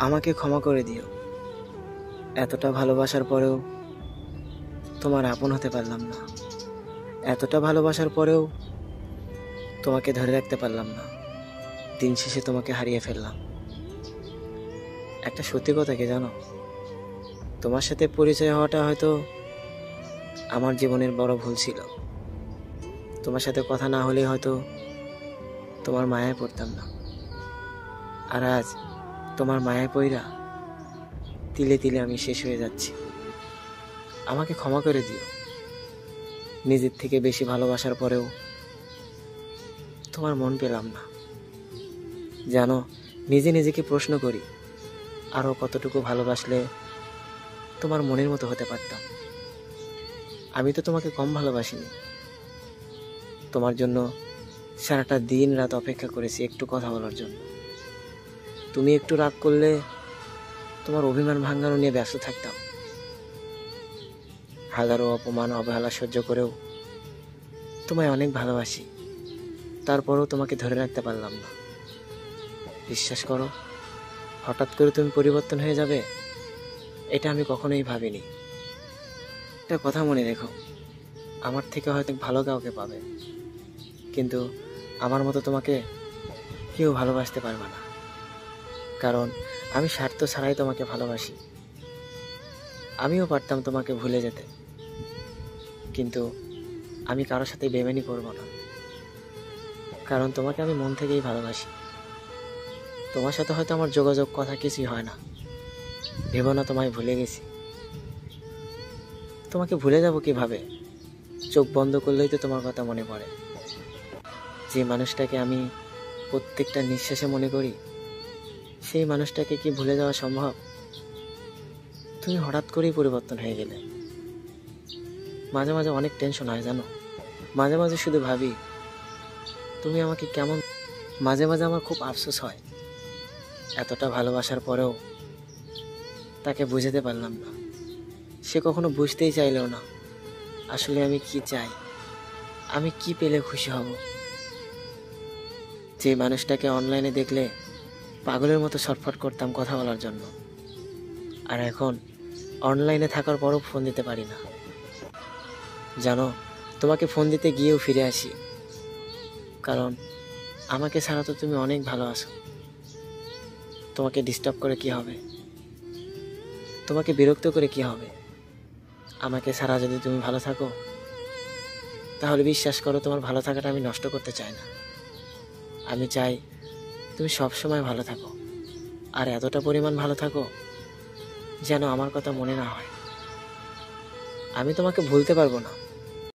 আমাকে ক্ষমা করে দিও। এতটা ভালোবাসার পরেও তোমার আপন হতে পারলাম না। এতটা ভালোবাসার পরেও তোমাকে ধরে রাখতে পারলাম না। দিন শেষে তোমাকে হারিয়ে ফেললাম। একটা সত্যি কথা কি জানো, তোমার সাথে পরিচয় হওয়াটা হয়তো আমার জীবনের বড় ভুল ছিল। তোমার সাথে কথা না হলে হয়তো তোমার মায়ায় পড়তাম না। আর আজ তোমার মায়ায় পইরা তিলে তিলে আমি শেষ হয়ে যাচ্ছি। আমাকে ক্ষমা করে দিও। নিজের থেকে বেশি ভালোবাসার পরেও তোমার মন পেলাম না। জানো, নিজে নিজেকে প্রশ্ন করি, আরও কতটুকু ভালোবাসলে তোমার মনের মতো হতে পারতাম। আমি তো তোমাকে কম ভালোবাসিনি। তোমার জন্য সারাটা দিন রাত অপেক্ষা করেছি একটু কথা বলার জন্য। তুমি একটু রাগ করলে তোমার অভিমান ভাঙানো নিয়ে ব্যস্ত থাকতাম। হাজারো অপমান অবহেলা সহ্য করেও তোমায় অনেক ভালোবাসি। তারপরেও তোমাকে ধরে রাখতে পারলাম না। বিশ্বাস করো, হঠাৎ করে তুমি পরিবর্তন হয়ে যাবে এটা আমি কখনোই ভাবিনি। একটা কথা মনে রেখো, আমার থেকে হয়তো ভালো কাউকে পাবে, কিন্তু আমার মতো তোমাকে কেউ ভালোবাসতে পারবে না। কারণ আমি স্বার্থ ছাড়াই তোমাকে ভালোবাসি। আমিও পারতাম তোমাকে ভুলে যেতে, কিন্তু আমি কারোর সাথে বেইমানি করব না। কারণ তোমাকে আমি মন থেকেই ভালোবাসি। তোমার সাথে হয়তো আমার যোগাযোগ কথা কিছুই হয় না। ভেবো না তোমায় ভুলে গেছি। তোমাকে ভুলে যাব কিভাবে? চোখ বন্ধ করলেই তো তোমার কথা মনে পড়ে। যে মানুষটাকে আমি প্রত্যেকটা নিঃশ্বাসে মনে করি, সেই মানুষটাকে কি ভুলে যাওয়া সম্ভব? তুমি হঠাৎ করেই পরিবর্তন হয়ে গেলে। মাঝে মাঝে অনেক টেনশন হয় জানো। মাঝে মাঝে শুধু ভাবি তুমি আমাকে কেমন। মাঝে মাঝে আমার খুব আফসোস হয়, এতটা ভালোবাসার পরেও তাকে বুঝাতে পারলাম না। সে কখনো বুঝতেই চাইলেও না আসলে আমি কি চাই, আমি কি পেলে খুশি হব। যে মানুষটাকে অনলাইনে দেখলে পাগলের মতো ছটফট করতাম কথা বলার জন্য, আর এখন অনলাইনে থাকার পরও ফোন দিতে পারি না। জানো, তোমাকে ফোন দিতে গিয়েও ফিরে আসি, কারণ আমাকে ছাড়া তো তুমি অনেক ভালো আছো। তোমাকে ডিস্টার্ব করে কি হবে? তোমাকে বিরক্ত করে কি হবে? আমাকে ছাড়া যদি তুমি ভালো থাকো, তাহলে বিশ্বাস করো তোমার ভালো থাকাটা আমি নষ্ট করতে চাই না। আমি চাই তুমি সব সময় ভালো থাকো, আর এতটা পরিমাণ ভালো থাকো যেন আমার কথা মনে না হয়। আমি তোমাকে ভুলতে পারবো না,